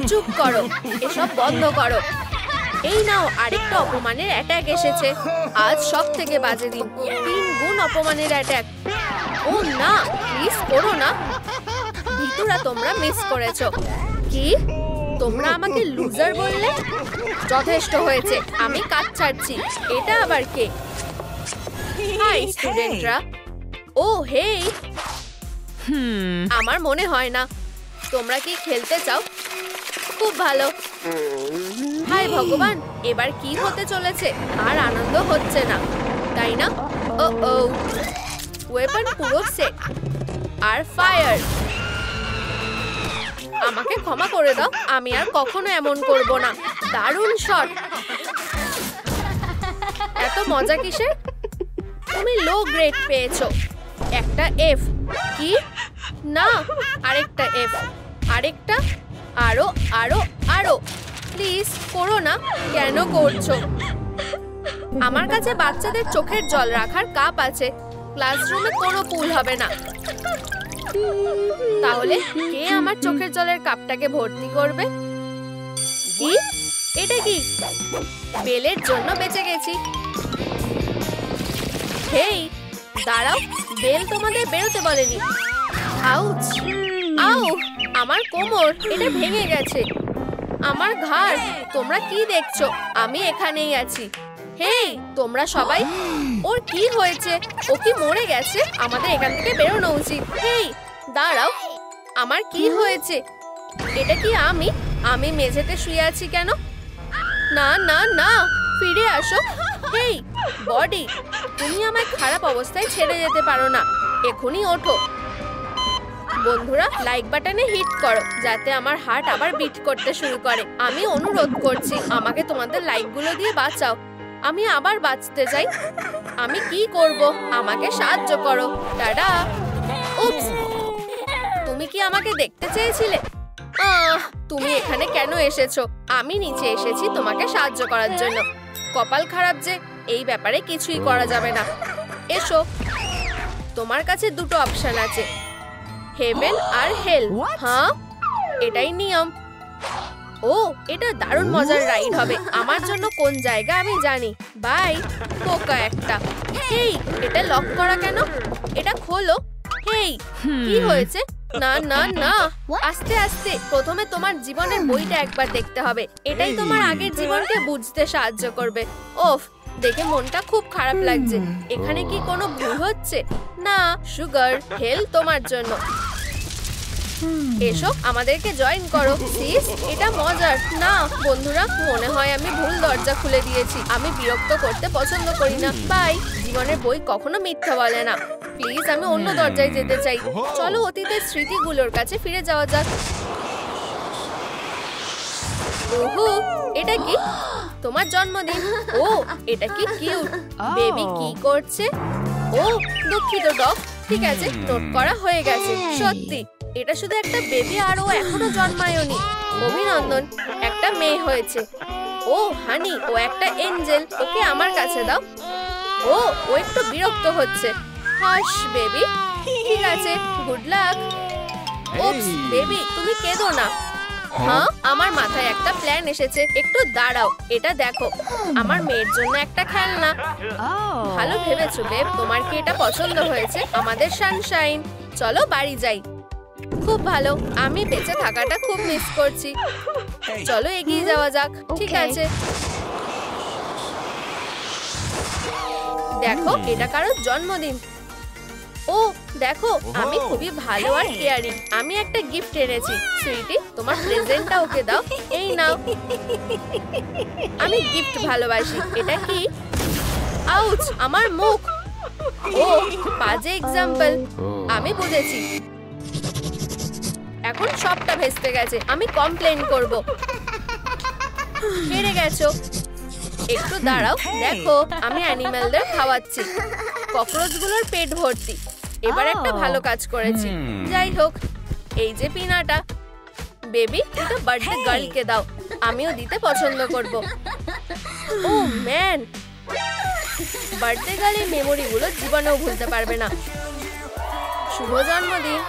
চুপ করো, এসব বন্ধ করো। এই নাও আরেকটা অপমানের অ্যাটাক এসেছে। আজ সব থেকে বাজে দিন, 3 গুণ অপমানের অ্যাটাক। ও না, প্লিজ করো না। ভিতুরা তোমরা মিস করেছো। কি তোমরা আমাকে লুজার বললে? যথেষ্ট হয়েছে, আমি কাজ ছাড়ছি। এটা আবার কে? হাই স্টুডেন্টরা। ও হেই, আমার মনে হয় না। তোমরা কি খেলতে চাও? খুব ভালো। হাই ভগবান, এবার কি হতে চলেছে? আর আনন্দ হচ্ছে না, তাই না? ও ও, ওয়েপন পুরো সেট আর ফায়ার। আমাকে ক্ষমা করে দাও, আমি আর কখনো এমন করব না। দারুণ শট। এত মজা কিসের? তুমি লো গ্রেড পেয়েছো। একটা এফ। কি না, আরেকটা এফ, আরেকটা, আরো আরো আরো। প্লিজ করো না। কেন করছো? আমার কাছে বাচ্চাদের চোখের জল রাখার কাপ আছে। ক্লাসরুমে কোনো পুল হবে না। তাহলে কে আমার চোখের জলের কাপটাকে ভর্তি করবে? কি এটা কি? বেলের জন্য বেঁচে গেছি। হেই দাঁড়াও, বেল তোমাদের বেরোতে বলেনি। আউচ, আউ, আমার কোমর, এটা ভেঙে গেছে। আমার ঘাড়। তোমরা কি দেখছো? আমি এখানেই আছি। হেই তোমরা সবাই, ওর কি হয়েছে? ও কি মরে গেছে? আমাদের এখান থেকে বেরোনো উচিত। হেই দাঁড়াও, আমার কি হয়েছে? এটা কি আমি? আমি মেঝেতে শুয়ে আছি কেন? না না না, ফিরে আসো। হেই বডি, তুমি আমায় খারাপ অবস্থায় ছেড়ে যেতে পারো না। এখনই ওঠো। বন্ধুরা লাইক বাটনে হিট করো যাতে আমার হার্ট আবার বিট করতে শুরু করে। আমি অনুরোধ করছি, আমাকে তোমাদের লাইকগুলো দিয়ে বাঁচাও। আমি আবার বাঁচতে চাই। আমি কি করব? আমাকে সাহায্য করো। টাটা। উপস, তুমি কি আমাকে দেখতে চেয়েছিলে? তুমি এখানে কেন এসেছো? আমি নিচে এসেছি তোমাকে সাহায্য করার জন্য। কপাল খারাপ যে, এই ব্যাপারে কিছুই করা যাবে না। এসো, তোমার কাছে দুটো অপশন আছে, হেভেন আর হেল। হ্যাঁ, এটাই নিয়ম। ও, এটা দারুণ মজার রাইড হবে। আমার জন্য কোন জায়গা আমি জানি। বাই পোকা একটা। হেই, এটা লক করা কেন? এটা খোলো। হেই, কি হয়েছে? না না না, আস্তে আস্তে। প্রথমে তোমার জীবনের বইটা একবার দেখতে হবে। এটাই তোমার আগের জীবনকে বুঝতে সাহায্য করবে। ওফ, দেখে মনটা খুব খারাপ লাগছে। এখানে কি কোনো ভুল হচ্ছে? না, সুগার, হেল তোমার জন্য। এসো, আমাদেরকে জয়েন করো। সিস, এটা মজার না। বন্ধুরা, মনে হয় আমি ভুল দরজা খুলে দিয়েছি। আমি বিরক্ত করতে পছন্দ করি না। বাই। জীবনের বই কখনো মিথ্যা বলে না। প্লিজ, আমি অন্য দরজায় যেতে চাই। চলো অতীতের স্মৃতিগুলোর কাছে ফিরে যাওয়া যাক। ওহো, এটা কি? তোমার জন্মদিন। ও, এটা কি কিউট। বেবি কি করছে? ও, দুঃখিত ডগ। ঠিক আছে, নোট করা হয়ে গেছে। সত্যি, এটা শুধু একটা বেবি আর ও এখনো জন্মায়নি। অভিনন্দন, একটা মেয়ে হয়েছে। ও হানি, ও একটা এঞ্জেল। ওকে আমার কাছে দাও। ও একটু বিরক্ত হচ্ছে। হাস বেবি। ঠিক আছে, গুড লাক। উপস বেবি, তুমি কেঁদো না। হ্যাঁ, আমার মাথায় একটা প্ল্যান এসেছে। একটু দাঁড়াও, এটা দেখো। আমার মেয়ের জন্য একটা খেলনা। ভালো ভেবেছো বেব। তোমার কি এটা পছন্দ হয়েছে? আমাদের সানশাইন। চলো বাড়ি যাই। খুব ভালো, আমি বেঁচে থাকাটা খুব মিস করছি। চলো এগিয়ে যাওয়া যাক। ঠিক আছে। দেখো, এটা কারোর জন্মদিন। ও দেখো, আমি খুবই ভালো আর কেয়ারিং। আমি একটা গিফট এনেছি। সুইটি, তোমার প্রেজেন্টটা ওকে দাও। এই নাও। আমি গিফট ভালোবাসি। এটা কি? আউচ, আমার মুখ। ও, বাজে এক্সাম্পল। আমি বুঝেছি। এখন সবটা ভেস্তে গেছে। আমি কমপ্লেন করব। হেরে গেছো। একটু দাঁড়াও, দেখো আমি অ্যানিমেলদের খাওয়াচ্ছি। ককরোচগুলোর পেট ভর্তি। এবার একটা ভালো কাজ করেছি। যাই হোক, এই যে পিনাটা। বেবি, এটা বার্থডে গার্লকে দাও। আমিও দিতে পছন্দ করব। ও ম্যান, বার্থডে গার্লের মেমোরিগুলো জীবনেও ভুলতে পারবে না। শুভ জন্মদিন।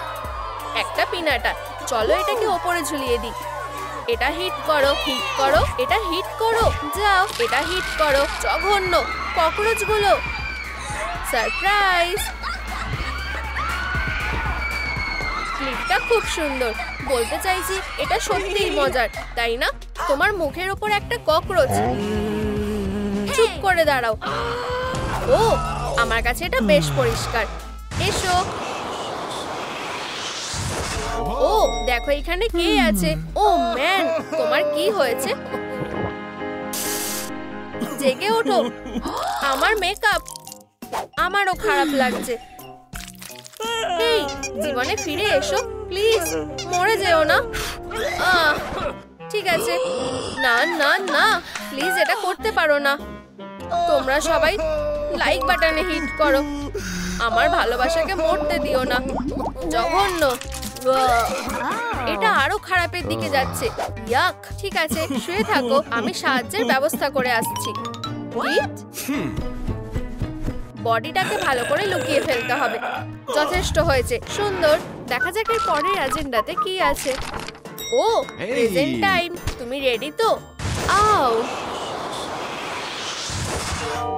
একটা পিনাটা। চলো এটাকে ওপরে ঝুলিয়ে দিই। এটা হিট করো, হিট করো, এটা হিট করো, যাও এটা হিট করো। জঘন্য ককরোচগুলো। সারপ্রাইজ! ক্লিপটা খুব সুন্দর। বলতে চাইছি এটা সত্যিই মজার, তাই না? তোমার মুখের ওপর একটা ককরোচ। চুপ করে দাঁড়াও। ও, আমার কাছে এটা বেশ পরিষ্কার। এসো। ও দেখো এখানে কে আছে। ও ম্যান, তোমার কি হয়েছে? জেগে ওঠো। আমার মেকআপ। আমারও খারাপ লাগছে। এই, জীবনে ফিরে এসো প্লিজ, মরে যেও না। ঠিক আছে। না না না, প্লিজ এটা করতে পারো না। তোমরা সবাই লাইক বাটনে হিট করো। আমার ভালোবাসাকে মরতে দিও না। জঘন্য। এটা আরো খারাপের দিকে যাচ্ছে। ইয়াক। ঠিক আছে, শুয়ে থাকো, আমি সাহায্যের ব্যবস্থা করে আসছি। বডিটাকে ভালো করে লুকিয়ে ফেলতে হবে। যথেষ্ট হয়েছে, সুন্দর। দেখা যাক এর পরের এজেন্ডাতে কি আছে। ও, প্রেজেন্ট টাইম। তুমি রেডি তো? আও,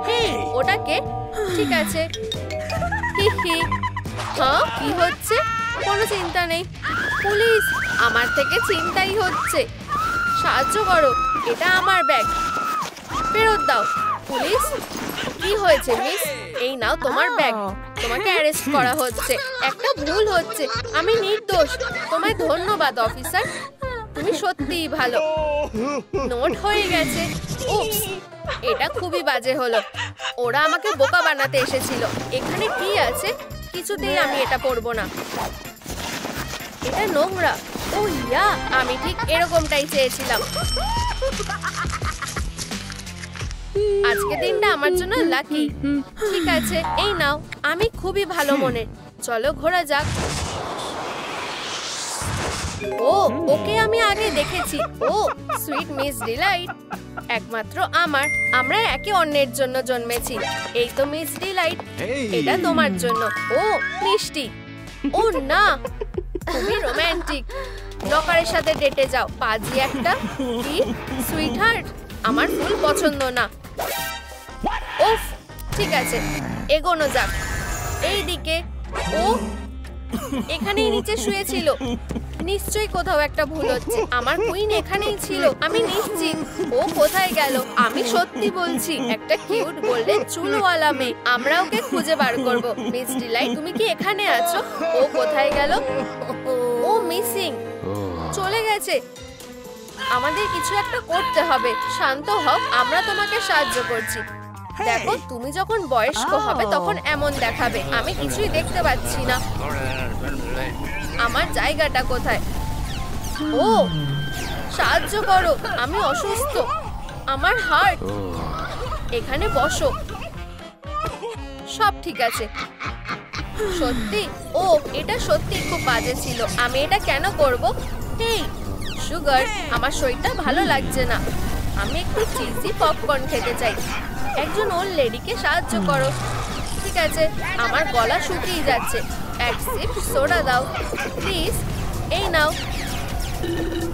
হেই, ওটা কে? ঠিক আছে। হি হি। হ্যাঁ, কি হচ্ছে? কোনো চিন্তা নেই। পুলিশ! আমার থেকে চিন্তাই হচ্ছে। সাহায্য করো, এটা আমার ব্যাগ। ফেরত দাও। পুলিশ! কি হয়েছে মিস? এই নাও তোমার ব্যাগ। তোমাকে অ্যারেস্ট করা হচ্ছে। একটা ভুল হচ্ছে, আমি নির্দোষ। তোমায় ধন্যবাদ অফিসার, তুমি সত্যিই ভালো। নোট হয়ে গেছে। উপস, এটা খুবই বাজে হলো। ওরা আমাকে বোকা বানাতে এসেছিল। এখানে কি আছে? কিছুতেই আমি এটা পরবো না। এটা নোংরা। ও ইয়া, আমি ঠিক এরকমটাই চেয়েছিলাম। আজকে দিনটা আমার জন্য লাকি। ঠিক আছে, এই নাও। আমি খুবই ভালো মনের। চলো ঘোরা যাক। ও, ওকে আমি আগে দেখেছি। ও, সুইট মিস ডিলাইট। একমাত্র আমার। আমরা একে অন্যের জন্য জন্মেছি। এই তো মিস ডিলাইট, এটা তোমার জন্য। ও, মিষ্টি। ও না, তুমি রোমান্টিক। লকারের সাথে ডেটে যাও, পাজি একটা। কি সুইট হার্ট? আমার ফুল পছন্দ না। উফ, ঠিক আছে, এগোনো যাক। এই দিকে। ও এখানেই নিচে শুয়েছিল। নিশ্চয়ই কোথাও একটা ভুল হচ্ছে। আমার কুইন এখানেই ছিল, আমি নিশ্চিত। ও কোথায় গেল? আমি সত্যি বলছি, একটা কিউট গোল্ডেন চুলওয়ালা মেয়ে। আমরা ওকে খুঁজে বার করব। মিস ডিলাইট, তুমি কি এখানে আছো? ও কোথায় গেল? ও মিসিং। চলে গেছে। আমাদের কিছু একটা করতে হবে। শান্ত হও, আমরা তোমাকে সাহায্য করছি। দেখো, তুমি যখন বয়স্ক হবে তখন এমন দেখাবে। আমি কিছুই দেখতে পাচ্ছি না। আমার জায়গাটা কোথায়? ও, সাহায্য করো, আমি অসুস্থ। আমার হার্ট। এখানে বসো। সব ঠিক আছে। সত্যি? ও, এটা সত্যি খুব বাজে ছিল। আমি এটা কেন করব? এই সুগার, আমার শরীরটা ভালো লাগছে না। আমি একটু চিজি পপকর্ন খেতে চাই। একজন ওল্ড লেডিকে সাহায্য করো। ঠিক আছে, আমার গলা শুকিয়ে যাচ্ছে। এক সিপ সোডা দাও প্লিজ। এই নাও।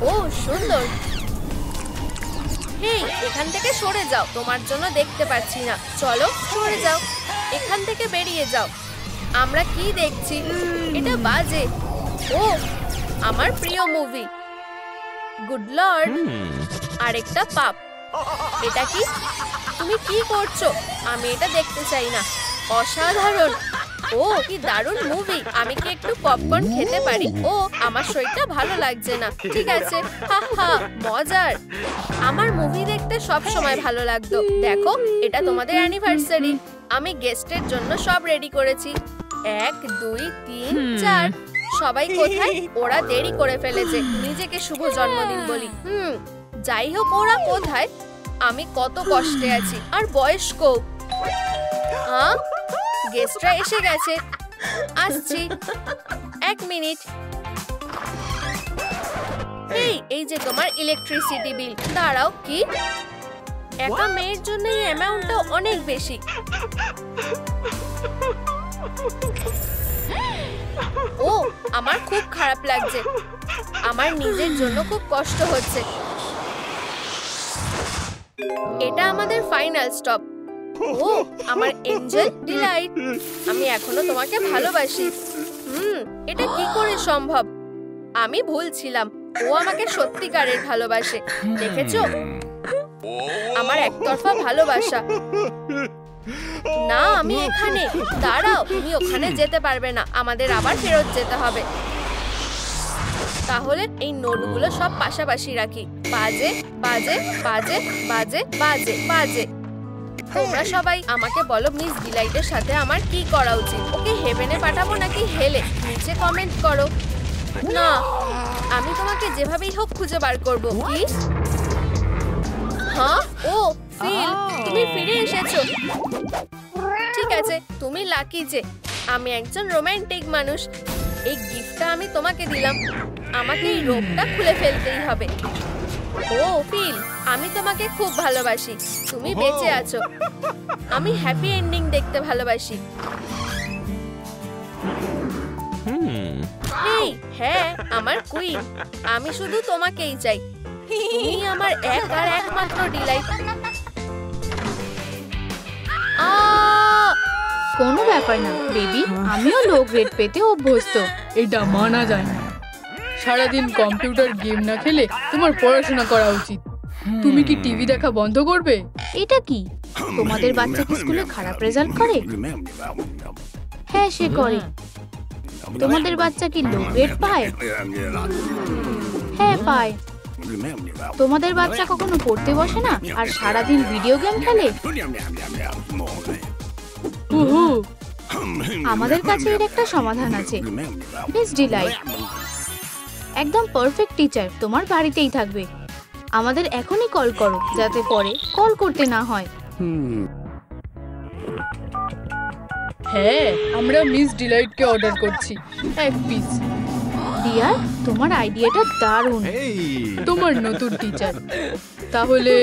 ও সুন্দর। হেই, এখান থেকে সরে যাও। তোমার জন্য দেখতে পাচ্ছি না। চলো সরে যাও, এখান থেকে বেরিয়ে যাও। আমরা কি দেখছি? এটা বাজে। ও, আমার প্রিয় মুভি গুড লর্ড। আরেকটা পাপ। এটা কি? তুমি কি করছো? আমি এটা দেখতে চাই না। অসাধারণ। ও, কি দারুণ মুভি। আমি কি একটু পপকর্ন খেতে পারি? ও, আমার শরীরটা ভালো লাগছে না। ঠিক আছে, হা হা, মজার। আমার মুভি দেখতে সব সময় ভালো লাগতো। দেখো, এটা তোমাদের অ্যানিভার্সারি। আমি গেস্টের জন্য সব রেডি করেছি। 1 2 3 4। সবাই কোথায়? ওরা দেরি করে ফেলেছে। নিজেকে শুভ জন্মদিন বলি। যাই হোক, ওরা কোথায়? আমি কত কষ্টে আছি, আর বয়স্ক। গেস্টরা এসে গেছে। আসছি, 1 মিনিট। এই যে তোমার ইলেকট্রিসিটি বিল। দাঁড়াও, কি? একা মেয়ের জন্য এই অ্যামাউন্টটা অনেক বেশি। ও, আমার খুব খারাপ লাগছে। আমার নিজের জন্য খুব কষ্ট হচ্ছে। এটা আমাদের ফাইনাল স্টপ। ও আমার এঞ্জেল ডিলাইট, আমি এখনো তোমাকে ভালোবাসি। এটা কি করে সম্ভব? আমি ভুল ছিলাম, ও আমাকে সত্যিকারের ভালোবাসে। দেখেছো, আমার একতরফা ভালোবাসা। না, আমি এখানে। দাঁড়াও, তুমি ওখানে যেতে পারবে না, আমাদের আবার ফেরত যেতে হবে। তাহলে এই নোটগুলো সব পাশাপাশি রাখি। বাজে বাজে বাজে বাজে বাজে বাজে। তোমরা সবাই আমাকে বলো মিস ডিলাইটের সাথে আমার কি করা উচিত? ওকে হেভেনে পাঠাবো নাকি হেলে? নিচে কমেন্ট করো। না, আমি তোমাকে যেভাবেই হোক খুঁজে বার করবো। কি? হ্যাঁ, ও ফিল, তুমি ফিরে এসেছো। ঠিক আছে, তুমি লাকি যে আমি একজন রোমান্টিক মানুষ। এই গিফটটা আমি তোমাকে দিলাম, আমাকে এই রোপটা খুলে ফেলতেই হবে। ও ফিল, আমি তোমাকে খুব ভালোবাসি, তুমি বেঁচে আছো। আমি হ্যাপি এন্ডিং দেখতে ভালোবাসি। এই হ্যাঁ, আমার কুইন, আমি শুধু তোমাকেই চাই। তুমি আমার এক আর একমাত্র ডিলাইট। কোনো ব্যাপার না বেবি, আমিও লো গ্রেড পেতে অভ্যস্ত। এটা মানা যায় না। সারাদিন কম্পিউটার গেম না খেলে তোমার পড়াশোনা করা উচিত। তুমি কি টিভি দেখা বন্ধ করবে? এটা কি, তোমাদের বাচ্চা কি স্কুলে খারাপ রেজাল্ট করে? হ্যাঁ, সে করে। তোমাদের বাচ্চা কি লো গ্রেড পায়? হ্যাঁ, পায়। তোমাদের বাচ্চা কখনো পড়তে বসে না আর সারাদিন ভিডিও গেম খেলে? আমাদের কাছে এর একটা সমাধান আছে, মিস ডিলাইট। একদম পারফেক্ট টিচার তোমার বাড়িতেই থাকবে। আমাদের এখনই কল করো, যাতে পরে কল করতে না হয়। হ্যাঁ, আমরা মিস ডিলাইটকে অর্ডার করছি 1 পিস। ডিয়ার, তোমার আইডিয়াটা দারুণ। তোমার নতুন টিচার। তাহলে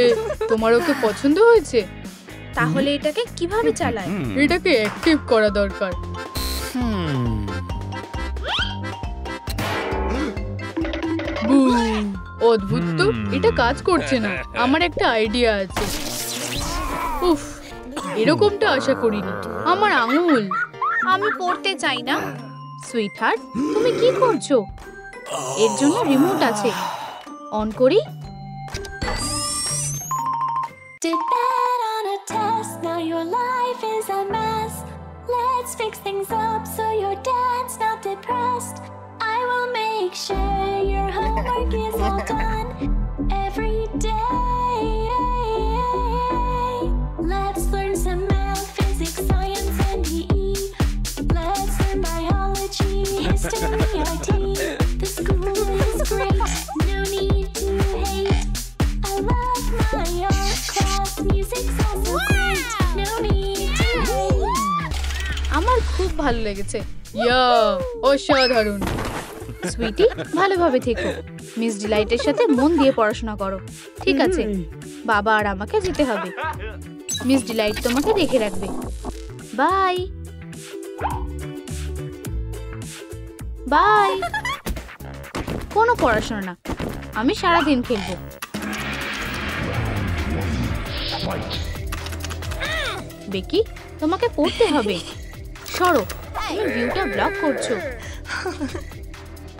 তোমার ওকে পছন্দ হয়েছে? তাহলে এটাকে কিভাবে চালায়? এটাকে অ্যাক্টিভ করা দরকার। অদ্ভুত তো, এটা কাজ করছে না। আমার একটা আইডিয়া আছে। উফ, এরকমটা আশা করিনি। আমার আঙুল। আমি পড়তে চাই না। সুইট হার্ট, তুমি কি করছো? এর জন্য রিমোট আছে, অন করি। Did bad on a test, now your life is a mess. Let's fix things up so your dad's not depressed. I will make sure your homework is all done every day. Let's learn some math, physics, science, and PE. Let's learn biology, history, IT. The school is great, no need to hate. I love my art class, music's also great, no need to hate. আমার খুব ভালো লেগেছে। ইয়া, অসাধারণ। সুইটি, ভালোভাবে থেকো। Miss ডিলাইটের সাথে মন দিয়ে পড়াশোনা করো, ঠিক আছে? বাবা আর আমাকে যেতে হবে। মিস ডিলাইট তোমাকে দেখে রাখবে। Bye bye. কোনো পড়াশোনা না, আমি সারাদিন খেলবো। বেকি, তোমাকে পড়তে হবে। সরো, তুমি ভিউটা ব্লক করছো।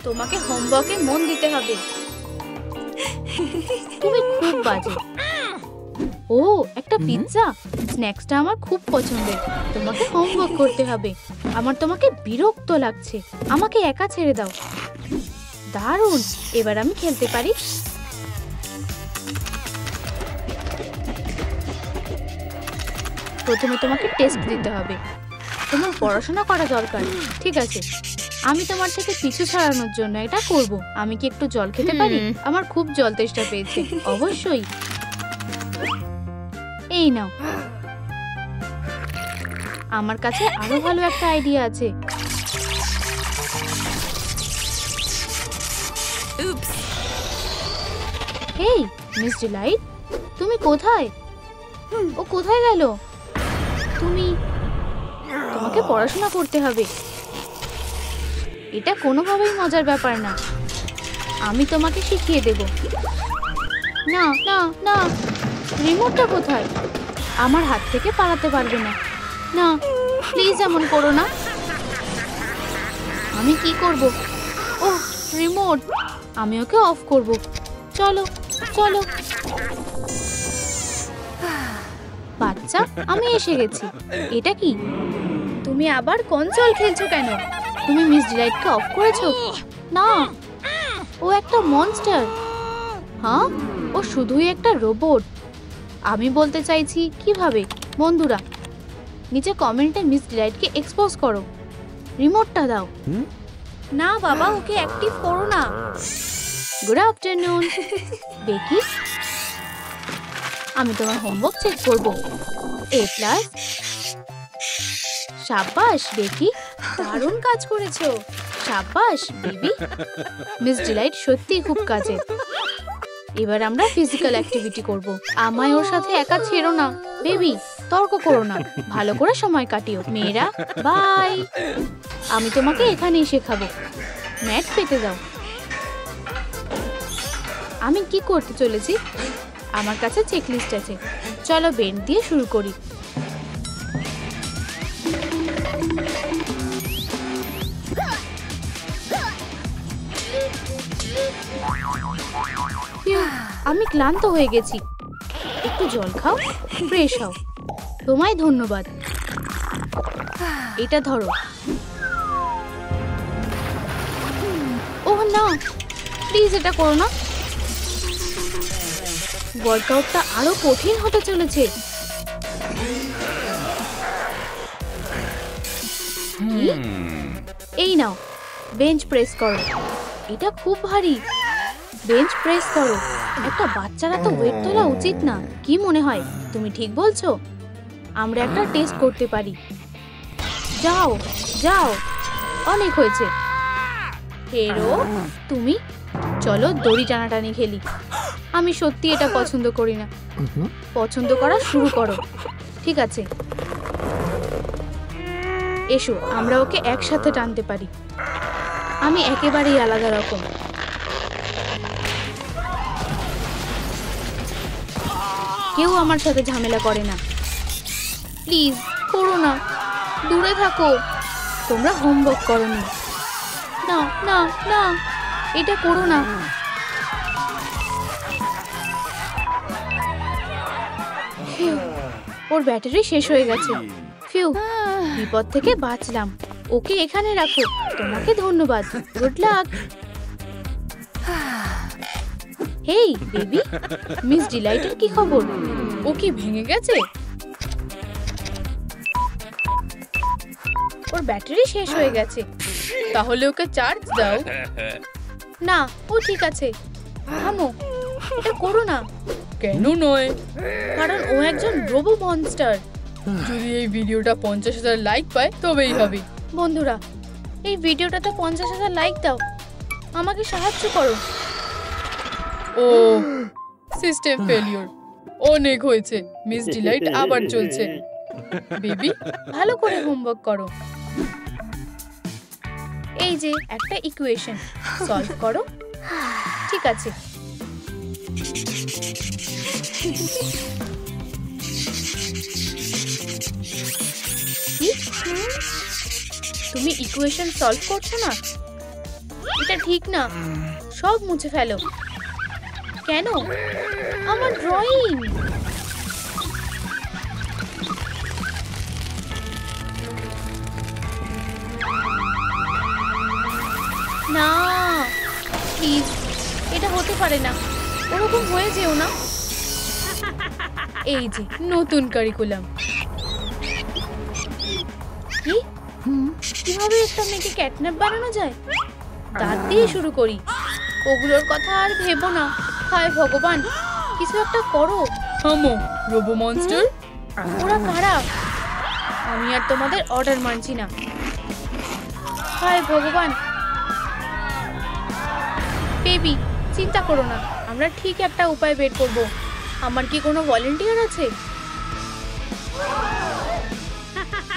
তোমাকে হোমওয়ার্কে মন দিতে হবে। তুমি খুব বাজে। ও, একটা পিৎজা। স্ন্যাক্সটা আমার খুব পছন্দের। তোমাকে হোমওয়ার্ক করতে হবে। আমার তোমাকে বিরক্ত লাগছে। আমাকে একা ছেড়ে দাও। দারুণ, এবার আমি খেলতে পারি। প্রথমে তোমাকে টেস্ট দিতে হবে। তোমার পড়াশোনা করা দরকার, ঠিক আছে? আমি তোমার থেকে পিছু ছাড়ানোর জন্য এটা করব। আমি কি একটু জল খেতে পারি? আমার খুব জল তেষ্টা পেয়েছে। অবশ্যই। এই নাও। আমার কাছে আরো ভালো একটা আইডিয়া আছে। হেই মিস ডিলাইট, তুমি কোথায়? ও কোথায় গেল? তোমাকে পড়াশোনা করতে হবে। এটা কোনোভাবেই মজার ব্যাপার না। আমি তোমাকে শিখিয়ে দেব। না না না, রিমোটটা কোথায়? আমার হাত থেকে পালাতে পারবে না। না, প্লিজ এমন করো না। আমি কি করব? ওহ, রিমোট। আমি ওকে অফ করব। চলো চলো। বাচ্চা, আমি এসে গেছি। এটা কি? তুমি আবার কনসোল খেলছো কেন? তুমি মিস ডিলাইটকে অফ করেছো? না, ও একটা মনস্টার। হ্যাঁ, ও শুধুই একটা রোবট। আমি বলতে চাইছি কিভাবে। বন্ধুরা, নিচে কমেন্টে মিস ডিলাইটকে এক্সপোজ করো। রিমোটটা দাও। না বাবা, ওকে অ্যাক্টিভ করো না। Good afternoon Becky. আমি তোমার হোমওয়ার্ক চেক করব। A+। সাবাস বেকি, দারুণ কাজ করেছো। সাবাস বেবি। মিস ডিলাইট সত্যি খুব কাজে। এবার আমরা ফিজিক্যাল অ্যাক্টিভিটি করব। আমায় ওর সাথে একা ছেড়ো না বেবি। তর্ক করো না, ভালো করে সময় কাটিও। মেয়েরা বাই। আমি তোমাকে এখানেই শেখাবো। ম্যাট পেতে দাও। আমি কি করতে চলেছি? আমার কাছে চেকলিস্ট আছে। চলো বেন্ড দিয়ে শুরু করি। আমি ক্লান্ত হয়ে গেছি। একটু জল খাও, ফ্রেশ হও। তোমায় ধন্যবাদ। এটা ধরো। ওহ না, প্লিজ এটা করো না। ওয়ার্কআউটটা আরো কঠিন হতে চলেছে। এই নাও, বেঞ্চ প্রেস করো। এটা খুব ভারী। বেঞ্চ প্রেস করো। একটা বাচ্চারা তো ওয়েট তোলা উচিত না। কি মনে হয়, তুমি ঠিক বলছো? আমরা একটা টেস্ট করতে পারি। যাও যাও, অনেক হয়েছে। হেরো, তুমি চলো দড়ি টানাটানি খেলি। আমি সত্যি এটা পছন্দ করি না। পছন্দ করা শুরু করো। ঠিক আছে, এসো আমরা ওকে একসাথে টানতে পারি। আমি একেবারেই আলাদা রকম। কেউ আমার সাথে ঝামেলা করে না। প্লিজ করো না, দূরে থাকো। তোমরা হোমওয়ার্ক করোনি। না না না, এটা করো না। ওর ব্যাটারি শেষ হয়ে গেছে। ফিউ, বিপদ থেকে বাঁচলাম। ওকে এখানে রাখো। তোমাকে ধন্যবাদ। Good luck. Hey baby, miss ডিলাইটের কি খবর? ও কি ভেঙে গেছে? ওর ব্যাটারি শেষ হয়ে গেছে। তাহলে ওকে চার্জ দাও। না, ও ঠিক আছে। থামো, এটা করো না। কেন নয়? কারণ ও একজন রোবো মনস্টার। যদি এই ভিডিওটা 50,000 লাইক পায় তবেই হবে। বন্ধুরা, এই ভিডিওটাতে 50,000 লাইক দাও। আমাকে সাহায্য করো। ও, সিস্টেম ফেলিওর। অনেক হয়েছে। মিস ডিলাইট আবার চলছে। বেবি, ভালো করে হোমওয়ার্ক করো। এই যে একটা ইকুয়েশন সলভ করো। ঠিক আছে। কি? তুমি ইকুয়েশন সলভ করছো না? এটা ঠিক না। সব মুছে ফেলো। কেন? আমার ড্রয়িং। না প্লিজ, এটা হতে পারে না। ওরকম হয়ে যেও না। এই যে নতুন কারিকুলাম। কি? কিভাবে একটা মেয়েকে ক্যাটন্যাপ বানানো যায়? দাঁত দিয়ে শুরু করি। ওগুলোর কথা আর ভেবো না। হায় ভগবান, কিছু একটা করো। থামো রোবো মনস্টার। ওরা কারা? আমি আর তোমাদের অর্ডার মানছি না। হায় ভগবান। বেবি, চিন্তা করো না, আমরা ঠিক একটা উপায় বের করব। আমার কি কোনো ভলেন্টিয়ার আছে?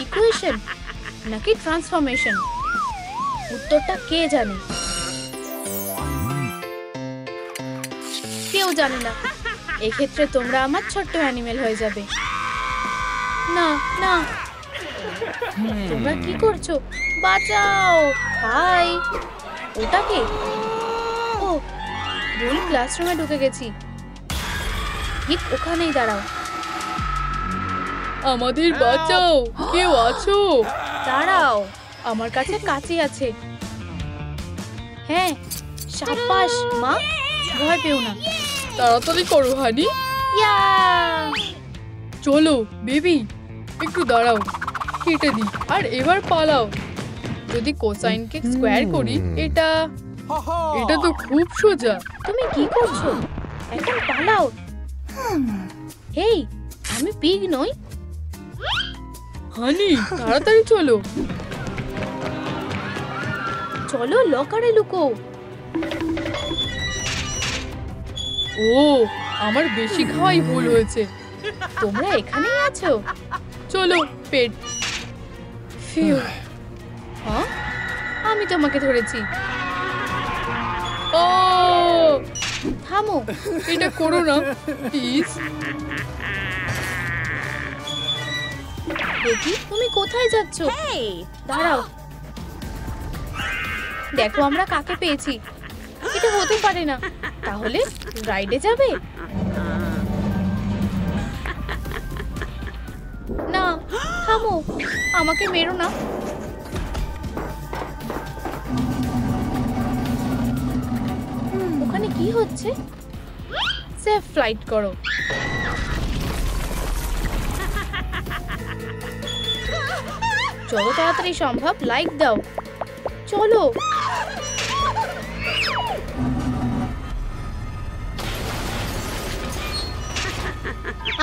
ইকুয়েশন নাকি ট্রান্সফরমেশন? উত্তরটা কে জানে? জানে না। এক্ষেত্রে তোমরা আমার ছোট্ট অ্যানিমেল হয়ে যাবে। না না, তোমরা কি করছো? বাঁচাও! হাই, ওটা কে? ও, ভুল ক্লাসরুমে ঢুকে গেছি। ঠিক ওখানেই দাঁড়াও। আমাদের বাঁচাও, কেউ আছো? দাঁড়াও, আমার কাছে কাঁচি আছে। হ্যাঁ, সাবাস মা, ভয় পেও না। তাড়াতাড়ি করো হানি। ইয়া! চলো বেবি, একটু দাঁড়াও, কেটে দিই আর এবার পালাও। যদি কোসাইনকে স্কোয়ার করি, এটা তো খুব সোজা। তুমি কি করছো? এখন পালাও। হেই, আমি পিগ নই। হানি, তাড়াতাড়ি চলো। চলো লকারে লুকো। ও, আমার বেশি খাওয়াই ভুল হয়েছে। তোমরা এখানেই আছো? চলো পেট। ফিউ। হ্যাঁ, আমি তোমাকে ধরেছি। ও, থামো। এটা করো না প্লিজ। দেখি তুমি কোথায় যাচ্ছ? দাঁড়াও, দেখো আমরা কাকে পেয়েছি। এটা হতে পারে না। তাহলে রাইডে যাবে? না, থামো, আমাকে মেরো না। ওখানে কি হচ্ছে? সেফ ফ্লাইট করো। যত তাড়াতাড়ি সম্ভব লাইক দাও। চলো।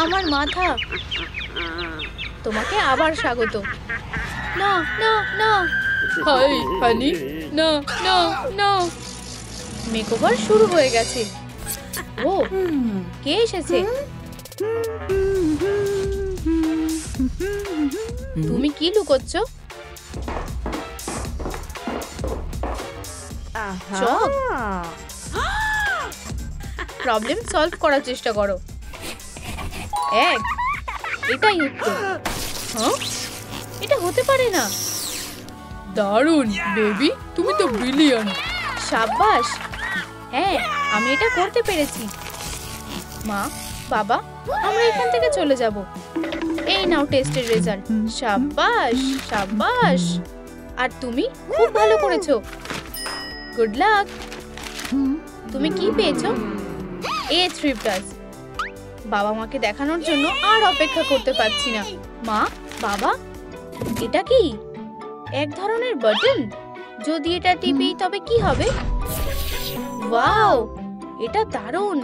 আমার মাথা। তোমাকে আবার স্বাগত। না না না, হাই হানি, না না না। মেকওভার শুরু হয়ে গেছে। ও, কে এসেছে? তুমি কি লুকোচ্ছ? চক? প্রবলেম সলভ করার চেষ্টা করো। এক, এটাই উত্তর। হ্যাঁ, এটা হতে পারে না। দারুণ বেবি, তুমি তো ব্রিলিয়ান্ট। সাব্বাস। হ্যাঁ, আমি এটা করতে পেরেছি। মা, বাবা, আমরা এখান থেকে চলে যাব। এই নাও টেস্টের রেজাল্ট। সাব্বাস সাব্বাস। আর তুমি খুব ভালো করেছো। Good luck. তুমি কি পেয়েছো? A3+। বাবা মাকে দেখানোর জন্য আর অপেক্ষা করতে পারছি না। মা, বাবা, এটা কি? এক ধরনের বাটন। যদি এটা টিপি তবে কি হবে? ওয়াও, এটা দারুণ।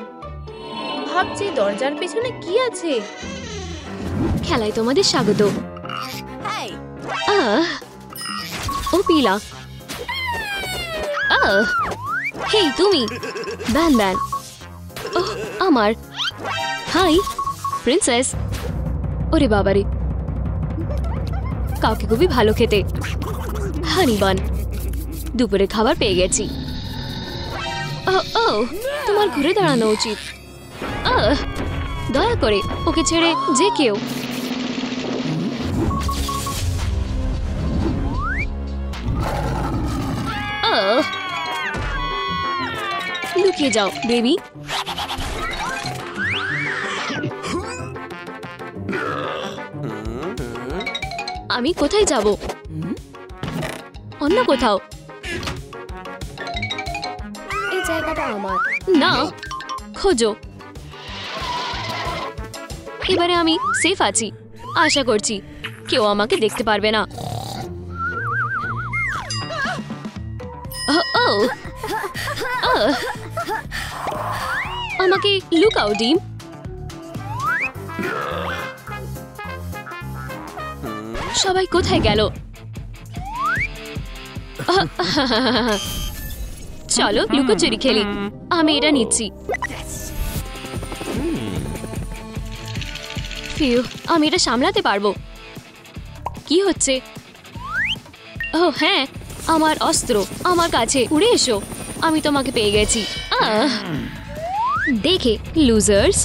ভাবছি দরজার পেছনে কি আছে। খেলায় তোমাদের স্বাগত। ও পিলা। হেই তুমি, ব্যান ব্যান। ওহ, আমার। Hi princess. ওরে বাবারে, কাউকে খুবই ভালো খেতে। হানি বান। দুপুরে খাবার পেয়ে গেছি। ও, তোমার ঘুরে দাঁড়ানো উচিত। দয়া করে ওকে ছেড়ে যে কেউ। লুকিয়ে যাও বেবি। আমি কোথায় যাব? অন্য কোথাও। এই জায়গাটা আমার। না, খোঁজো। এবারে আমি সেফ আছি। আশা করছি কেউ আমাকে দেখতে পারবে না। আমাকে লুকাও ডিম। সবাই কোথায় গেল? চলো লুকোচুরি খেলি। আমি এটা নিচ্ছি। ফিউ, আমি এটা সামলাতে পারবো। কি হচ্ছে? ও হ্যাঁ, আমার অস্ত্র আমার কাছে। উড়ে এসো, আমি তোমাকে পেয়ে গেছি। দেখে লুজার্স।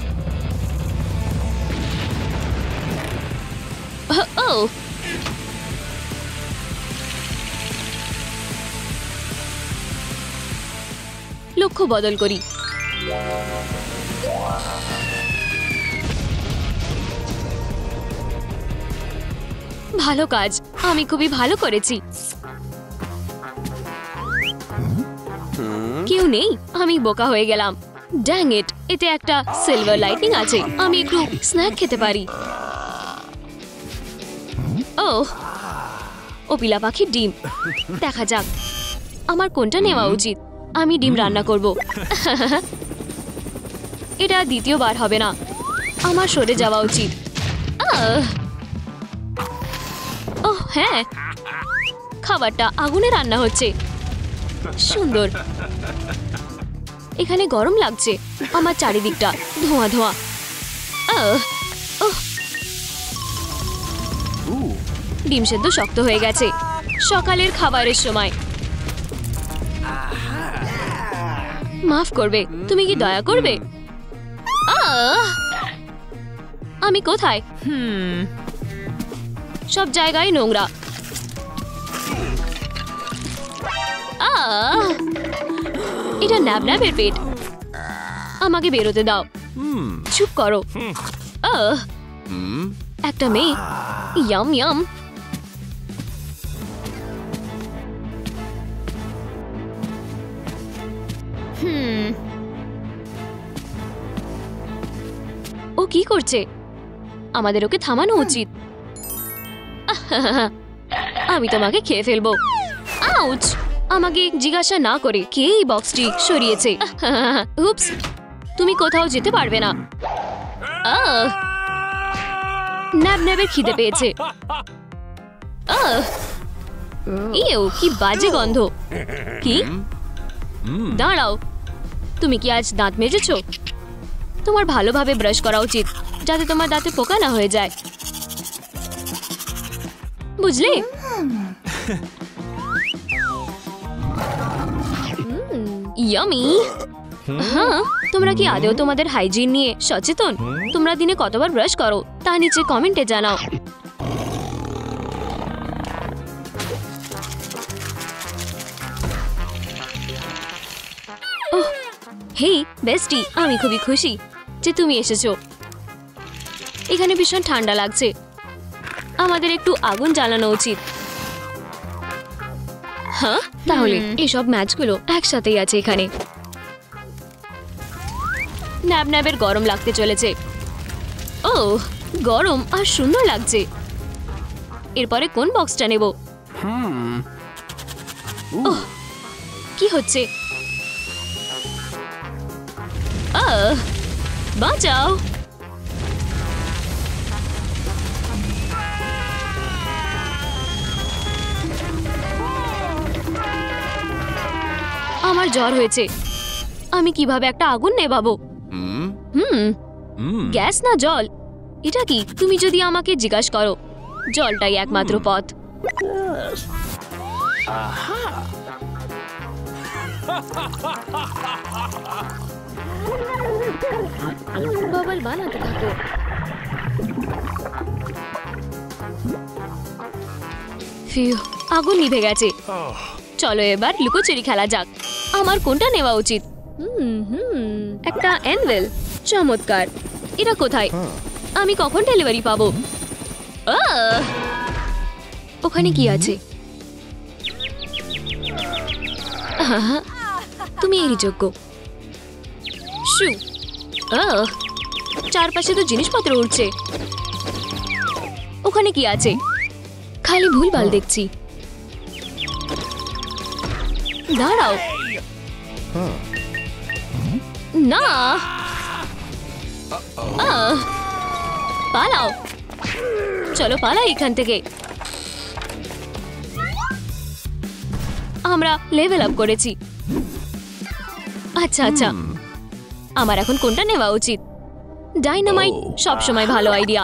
ও লক্ষ্য বদল করি। ভালো কাজ, আমি খুবই ভালো করেছি। কেউ নেই, আমি বোকা হয়ে গেলাম। ড্যাং ইট, এতে একটা সিলভার লাইটিং আছে, আমি একটু স্ন্যাক খেতে পারি। ও পিলা পাখির ডিম, দেখা যাক আমার কোনটা নেওয়া উচিত। আমি ডিম রান্না করব। এটা দ্বিতীয়বার হবে না, আমার সরে যাওয়া উচিত। ওহ হ্যাঁ, খাবারটা আগুনে রান্না হচ্ছে, সুন্দর। এখানে গরম লাগছে, আমার চারিদিকটা ধোঁয়া ধোঁয়া। ডিম সেদ্ধ শক্ত হয়ে গেছে, সকালের খাবারের সময়। মাফ করবে, তুমি কি দয়া করবে? আমি কোথায়? সব জায়গায় নোংরা। এটা ন্যাবন্যাবের পেট, আমাকে বেরোতে দাও। চুপ করো। একটা মেয়ে, ইয়াম ইয়াম। ও কি করছে? আমাদের ওকে থামানো উচিত। আমি তোমাকে খেয়ে ফেলবো। আউচ! আমাকে জিজ্ঞাসা না করে কে এই বক্সটি সরিয়েছে? উপস, তুমি কোথাও যেতে পারবে না। ন্যাবন্যাবের খিদে পেয়েছে। ইউ, কি বাজে গন্ধ। কি? দাঁড়াও, তুমি কি আজ দাঁত মেজেছো? তোমার ভালোভাবে ব্রাশ করা উচিত, যাতে তোমার দাঁতে পোকা না হয়ে যায়, বুঝলে? ইয়ামি। হ্যাঁ, তোমরা কি আদৌ তোমাদের হাইজিন নিয়ে সচেতন? তোমরা দিনে কতবার ব্রাশ করো তা নিচে কমেন্টে জানাও। ওহ হেই বেস্টি, আমি খুবই খুশি যে তুমি এসেছো। এখানে ভীষণ ঠান্ডা লাগছে, আমাদের একটু আগুন জ্বালানো উচিত। হ্যাঁ, তাহলে এসব ম্যাচগুলো একসাথেই আছে এখানে। ন্যাবন্যাবের গরম লাগতে চলেছে। ও গরম আর সুন্দর লাগছে। এরপরে কোন বক্সটা নেব? ওহ, কি হচ্ছে? বাঁচাও! আমার জ্বর হয়েছে, আমি কিভাবে একটা আগুন নেভাবো? গ্যাস না জল? এটা কি? তুমি যদি আমাকে জিজ্ঞাসা করো, জলটাই একমাত্র পথ। বাবল বানাতে থাকো। ফিউ, আগুন নিভে গেছে। চলো এবার লুকোচুরি খেলা যাক। আমার কোনটা নেওয়া উচিত? একটা অ্যানভেল, চমৎকার। এটা কোথায়? আমি কখন ডেলিভারি পাবো? ওখানে কি আছে? তুমি এরই যোগ্য। শু, চারপাশে তো জিনিসপত্র উঠছে। ওখানে কি আছে? খালি ভুলভাল দেখছি। দাঁড়াও, না, পালাও। চলো পালাই এখান থেকে। আমরা লেভেল আপ করেছি। আচ্ছা আচ্ছা, আমার এখন কোনটা নেওয়া উচিত? ডাইনামাইট সবসময় ভালো আইডিয়া।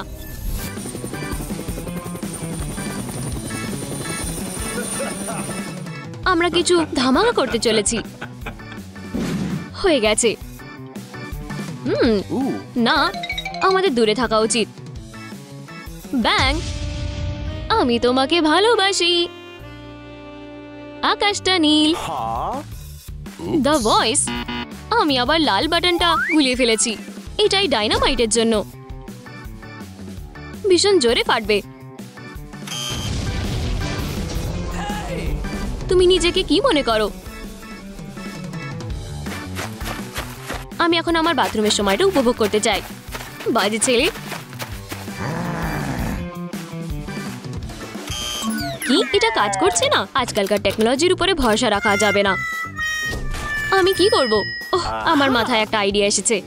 আমরা কিছু ধামাকা করতে চলেছি। হয়ে গেছে। না, আমাদের দূরে থাকা উচিত। ব্যাং, আমি তোমাকে ভালোবাসি। আকাশটা নীল। দ্য ভয়েস, আমি আবার লাল বাটনটা গুলিয়ে ফেলেছি। এটাই ডাইনামাইটের জন্য। ভীষণ জোরে ফাটবে। তুমি নিজেকে কি মনে করো? আমি এখন আমার বাথরুমের সময়টা উপভোগ করতে চাই। বাজে ছেলে। কি এটা কাজ করছে না? আজকালকার টেকনোলজির উপরে ভরসা রাখা যাবে না। আমি কি করব? ওহ, আমার মাথায় একটা আইডিয়া এসেছে।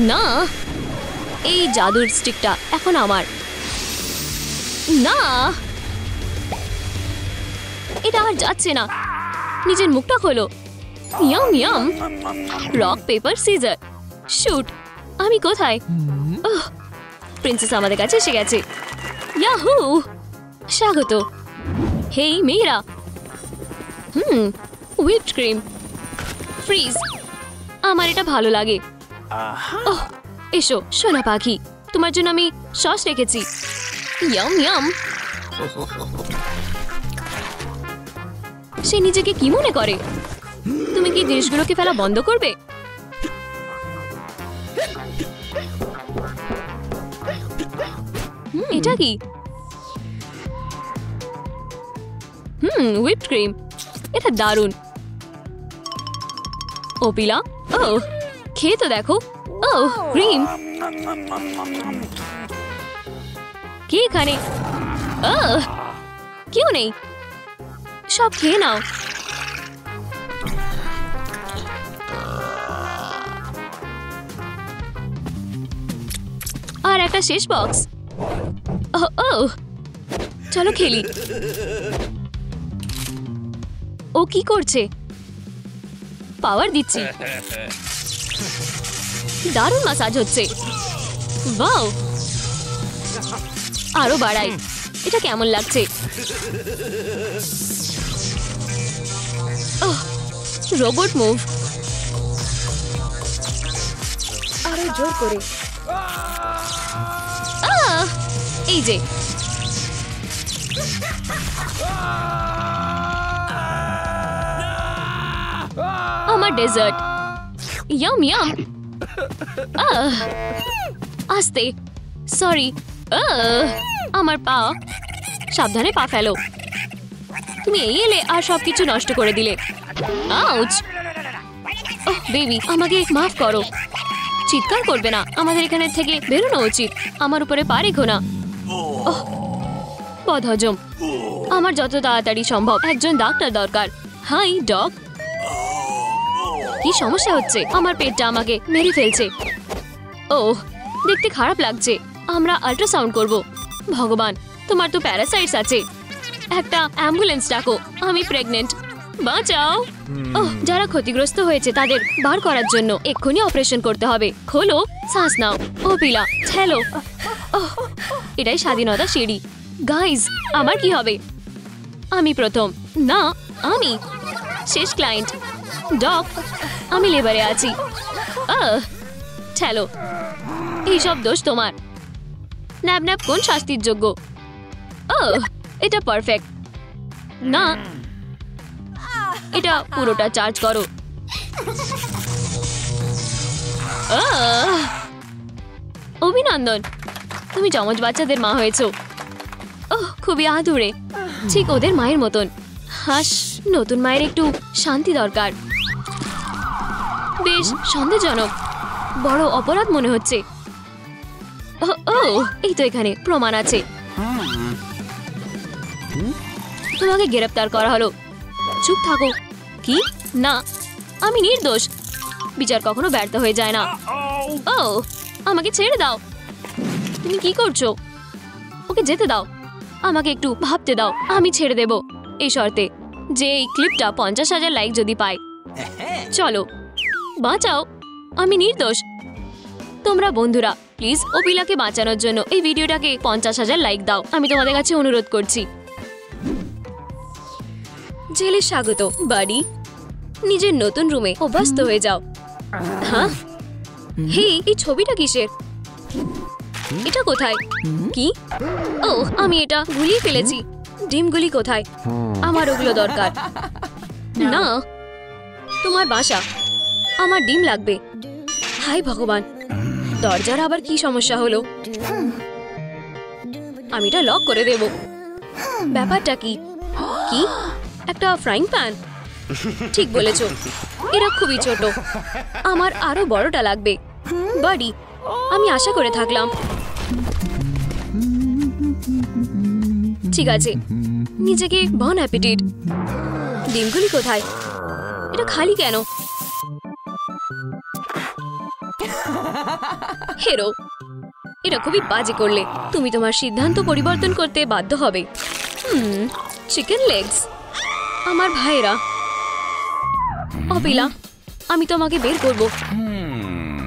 না, এই জাদুর স্টিকটা এখন আমার। না, এটা আর যাচ্ছে না। নিজের মুখটা খোলো। Yam yam. Rock paper scissor shoot. আমি কোথায়? প্রিন্সেস আমাদের কাছে এসে গেছে। ইয়াহু, স্বাগত। হেই মেয়েরা। Whipped cream, fridge. আমার এটা ভালো লাগে। ওহ, এসো সোনা পাখি, তোমার জন্য আমি সস রেখেছি। Yam yam. সে নিজেকে কি মনে করে? তুমি কি জিনিসগুলোকে ফেলা বন্ধ করবে? এটা কি? Whipped cream. এটা দারুণ। ওপিলা, ও খেয়ে তো দেখো। ও ক্রিম। কি এখানে? কেউ নেই। সব খেয়ে নাও। আর একটা শেষ বক্স। ও চলো খেলি। ও কি করছে? পাওয়ার দিচ্ছি। দারুণ মাসাজ হচ্ছে। ওয়াও, আরো বাড়াই। এটা কেমন লাগছে? Robot move. আরো জোর করে। এই যে আমার ডেজার্ট। Yam yam. আস্তে, সরি। আমার পা। সাবধানে পা ফেলো। তুমি এই এলে আর সবকিছু নষ্ট করে দিলে। আউচ। ওহ বেবি, আমাকে মাফ করো। চিৎকার করবে না। আমাদের এখানে থেকে বেরোনো উচিত। আমার উপরে পা রেখো না। বদহজম। আমার যত তাড়াতাড়ি সম্ভব একজন ডাক্তার দরকার। Hi dog. কি সমস্যা হচ্ছে? আমার পেটটা আমাকে মেরে ফেলছে। ও দেখতে খারাপ লাগছে। আমরা আল্ট্রাসাউন্ড করব। ভগবান, তোমার তো প্যারাসাইটস আছে। একটা অ্যাম্বুলেন্স ডাকো। আমি প্রেগনেন্ট। বাঁচাও। যারা ক্ষতিগ্রস্ত হয়েছে তাদের বার করার জন্য এক্ষুনি অপারেশন করতে হবে। খোলো, শ্বাস নাও। ও পিলা, ঠেলো। এটাই স্বাধীনতা সিঁড়ি। গাইজ, আমার কি হবে? আমি প্রথম। না, আমি শেষ ক্লায়েন্ট। ডক, আমি লেবারে আছি। ঠেলো। এইসব দোষ তোমার। ন্যাপ ন্যাপ কোন শাস্তির যোগ্য? এটা পারফেক্ট। না, এটা পুরোটা চার্জ করো। অভিনন্দন, তুমি যমজ বাচ্চাদের মা হয়েছো। খুবই আদুরে, ঠিক ওদের মায়ের মতন। হাস, নতুন মায়ের একটু শান্তি দরকার। বেশ সন্দেহজনক। বড় অপরাধ মনে হচ্ছে। এই তো এখানে প্রমাণ আছে। তোমাকে গ্রেফতার করা হলো। চুপ থাকো। কি? না, আমি নির্দোষ। বিচার কখনো ব্যর্থ হয়ে যায় না। ও, আমাকে ছেড়ে দাও। তুমি কি করছো? ওকে যেতে দাও। আমাকে একটু ভাবতে দাও। আমি ছেড়ে দেব এই শর্তে যে এই ক্লিপটা 50,000 লাইক যদি পায়। চলো, বাঁচাও। আমি নির্দোষ। তোমরা বন্ধুরা প্লিজ অপিলাকে বাঁচানোর জন্য এই ভিডিওটাকে 50,000 লাইক দাও। আমি তোমাদের কাছে অনুরোধ করছি। জেলে স্বাগত বাড়ি। নিজের নতুন রুমে অভ্যস্ত হয়ে যাও। হ্যাঁ, হে, এই ছবিটা কিসের? এটা কোথায়? কি? ও, আমি এটা গুলিয়ে ফেলেছি। ডিমগুলি কোথায়? আমার ওগুলো দরকার না। তোমার বাসা, আমার ডিম লাগবে। হায় ভগবান, দরজার আবার কি সমস্যা হলো? আমি এটা লক করে দেব। ব্যাপারটা কি? কি একটা ফ্রাইং প্যান? ঠিক বলেছ, এরা খুবই ছোট। আমার আরো বড়টা লাগবে। বাড়ি, আমি আশা করে থাকলাম। ঠিক আছে, নিজেকে বন অ্যাপিটিট। ডিমগুলি কোথায়? এটা খালি কেন? হেরো, এটা খুবই বাজে করলে। তুমি তোমার সিদ্ধান্ত পরিবর্তন করতে বাধ্য হবে। Chicken legs. আমার ভাইয়েরা, অপিলা, আমি তোমাকে বের করব।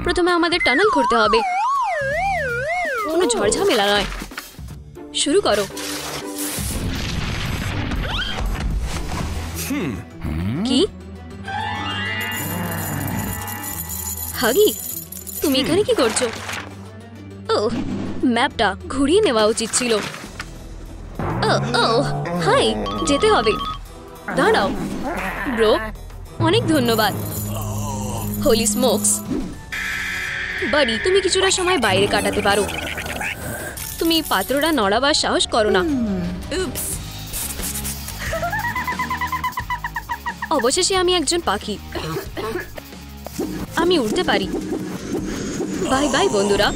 প্রথমে আমাদের টানেল করতে হবে। কোনো ঝড়ঝামেলা নয়। শুরু করো। কি? হাগি, তুমি এখানে কি করছো? ও, ম্যাপটা ঘুরিয়ে নেওয়া উচিত ছিল। ও হাই, যেতে হবে। দাঁড়াও ব্রো, অনেক ধন্যবাদ। হোলি স্মোকস, বাড়ি, তুমি কিছুটা সময় বাইরে কাটাতে পারো। তুমি পাত্রটা নড়াবার সাহস করো না। অবশেষে আমি একজন পাখি। আমি উড়তে পারি। বাই বাই বন্ধুরা।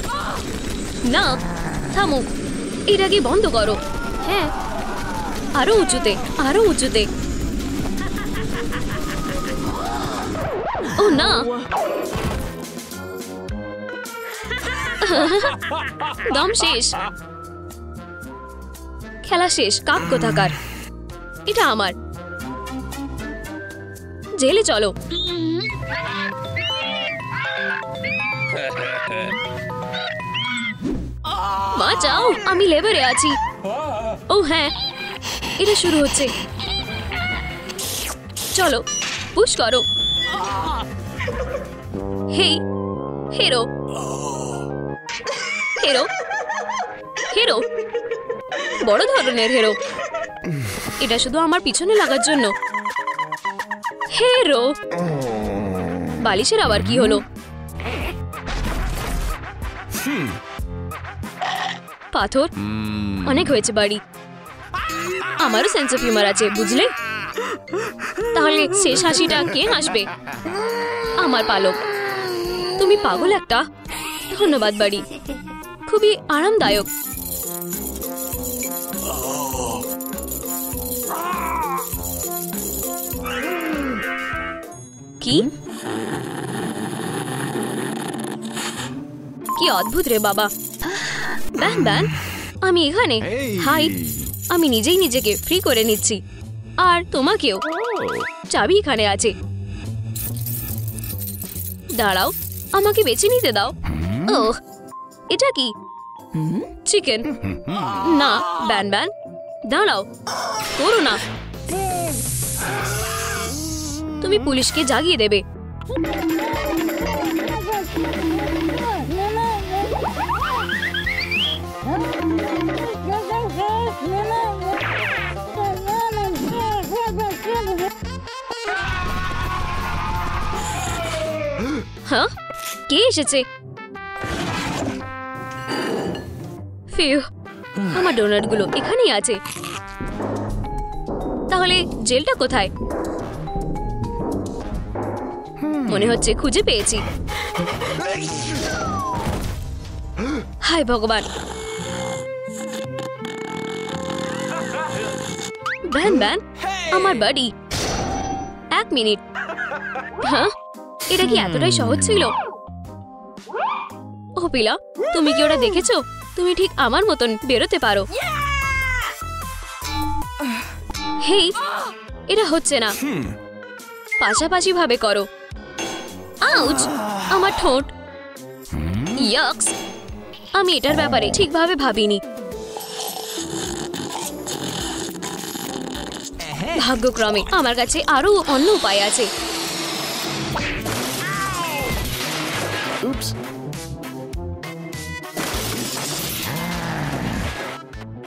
না, থামো, এটাকে বন্ধ করো। হ্যাঁ, আরো উঁচুতে, আরো উঁচুতে। ও না, দম শেষ। খেলা শেষ। কাপ কোথাকার। এটা আমার। জেলে চলো। বাঁচাও, আমি লেবারে আছি। ও হ্যাঁ, এটা শুরু হচ্ছে। চলো, পুশ করো। হেই, হেরো, হেরো, হেরো, বড় ধরনের হেরো। এটা শুধু আমার পিছনে লাগার জন্য। হেরো, বালিশের আবার কি হলো? পাথর, অনেক হয়েছে বাড়ি। আমারও সেন্স অফ হিউমার আছে, বুঝলে? তাহলে শেষ হাসিটা কে হাসবে? আমার পালক। তুমি পাগল একটা। ধন্যবাদ বাড়ি, খুবই আরামদায়ক। কি কি অদ্ভুত রে বাবা। ব্যান ব্যান, আমি এখানে। হাই, আমি নিজেই নিজেকে ফ্রি করে নিচ্ছি। আর তোমাকেও। চাবি এখানে আছে। দাঁড়াও, আমাকে বেছে নিতে দাও। ওহ, এটা কি? চিকেন? না, ব্যান ব্যান, দাঁড়াও, করো না। তুমি পুলিশকে জাগিয়ে দেবে। হ্যাঁ, কে এসেছে? ফিউ, আমার ডোনাটগুলো এখানেই আছে। তাহলে জেলটা কোথায়? মনে হচ্ছে খুঁজে পেয়েছি। হায় ভগবান। ব্যান ব্যান, আমার বাড়ি। 1 মিনিট। হ্যাঁ, এটা কি এতটাই সহজ ছিল? ও পিলা, তুমি কি ওটা দেখেছো? তুমি ঠিক আমার মতন বেরোতে পারো। হেই, এটা হচ্ছে না। পাশাপাশি ভাবে করো। আউচ, আমার ঠোঁট। ইয়াক্স, আমি এটার ব্যাপারে ঠিকভাবে ভাবিনি। ভাগ্যক্রমে আমার কাছে আরো অন্য উপায় আছে। Oops.